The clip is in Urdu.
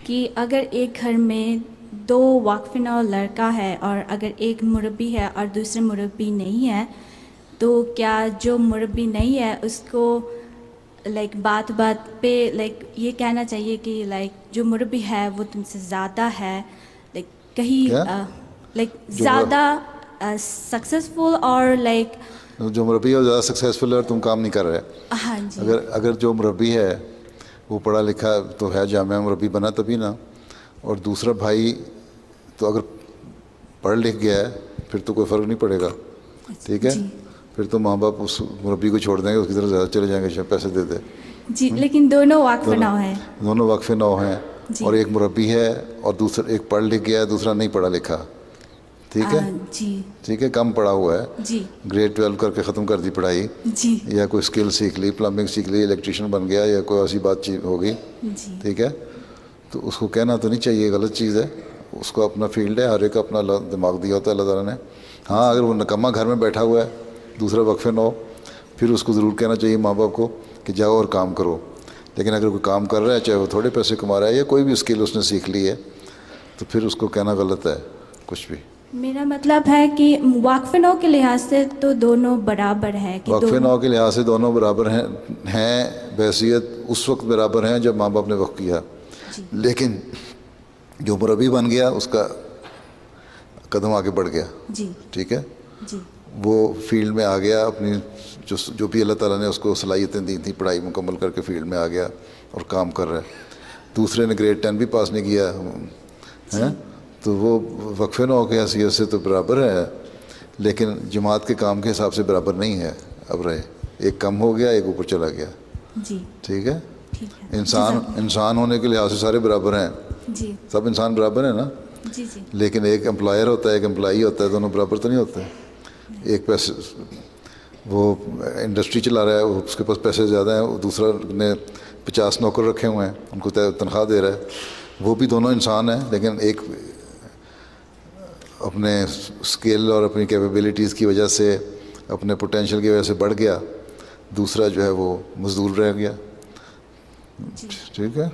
کہ اگر ایک گھر میں دو واقف نو لڑکا ہے اور اگر ایک مربی ہے اور دوسرے مربی نہیں ہے، تو کیا جو مربی نہیں ہے اس کو لائک بات بات پہ لائک یہ کہنا چاہیے کہ لائک جو مربی ہے وہ تم سے زیادہ ہے، لائک کیا کہیں لائک جو زیادہ سکسیزفل اور لائک جو مربی ہے وہ زیادہ سکسیزفل ہے اور تم کام نہیں کر رہے. ہاں جی اگر جو مربی ہے وہ پڑھا لکھا تو ہے، جامعہ مربی بنا تبھی نا. اور دوسرا بھائی تو اگر پڑھ لکھ گیا ہے پھر تو کوئی فرق نہیں پڑے گا. ٹھیک ہے، جی پھر تو ماں باپ اس مربی کو چھوڑ دیں گے، اس کی طرف زیادہ چلے جائیں گے، پیسے دے دے. جی لیکن دونوں واقف نو ہیں. دونوں وقف نو ہیں، جی اور ایک مربی ہے اور دوسرا ایک پڑھ لکھ گیا ہے، دوسرا نہیں پڑھا لکھا. ٹھیک ہے، جی ٹھیک ہے، کم پڑھا ہوا ہے، جی گریڈ 12 کر کے ختم کر دی پڑھائی، جی یا کوئی اسکل سیکھ لی، پلمبنگ سیکھ لی، الیکٹریشین بن گیا، یا کوئی ایسی بات چیز ہو گئی. جی ٹھیک ہے، تو اس کو کہنا تو نہیں چاہیے، غلط چیز ہے. اس کو اپنا فیلڈ ہے، ہر ایک اپنا دماغ دیا ہوتا ہے اللہ تعالیٰ نے. ہاں اگر وہ نکمہ گھر میں بیٹھا ہوا ہے دوسرا وقف نو، پھر اس کو ضرور کہنا چاہیے ماں باپ کو کہ جاؤ اور کام کرو. لیکن اگر کوئی کام کر رہا ہے، چاہے وہ تھوڑے پیسے کما رہا ہے یا کوئی بھی اسکل اس نے سیکھ لی ہے، تو پھر اس کو کہنا غلط ہے کچھ بھی. میرا مطلب ہے کہ واقف نو کے لحاظ سے تو دونوں برابر ہیں کہ وقف دونوں نو کے لحاظ سے دونوں برابر ہیں بحیثیت اس وقت برابر ہیں جب ماں باپ نے وقف کیا. جی لیکن جو مربی بن گیا اس کا قدم آگے بڑھ گیا. جی ٹھیک ہے، جی وہ فیلڈ میں آ گیا، اپنی جو بھی اللہ تعالیٰ نے اس کو صلاحیتیں دی تھیں، پڑھائی مکمل کر کے فیلڈ میں آ گیا اور کام کر رہا ہے. دوسرے نے گریڈ 10 بھی پاس نہیں کیا ہے، جی تو وہ وقف نو کی حیثیت سے تو برابر ہے، لیکن جماعت کے کام کے حساب سے برابر نہیں ہے. اب رہے ایک کم ہو گیا، ایک اوپر چلا گیا. جی ٹھیک ہے، ٹھیک ہے انسان ہونے کے لحاظ سے سارے برابر ہیں، جی سب انسان برابر ہیں نا. جی جی لیکن ایک امپلائر ہوتا ہے، ایک امپلائی ہوتا ہے، دونوں برابر تو نہیں ہوتے. ایک پیسے وہ انڈسٹری چلا رہا ہے، اس کے پاس پیسے زیادہ ہیں، دوسرا نے 50 نوکر رکھے ہوئے ہیں، ان کو تنخواہ دے رہا ہے. وہ بھی دونوں انسان ہیں، لیکن ایک اپنے اسکل اور اپنی کیپیبلٹیز کی وجہ سے، اپنے پوٹینشیل کی وجہ سے بڑھ گیا، دوسرا جو ہے وہ مزدور رہ گیا. جی ٹھیک ہے.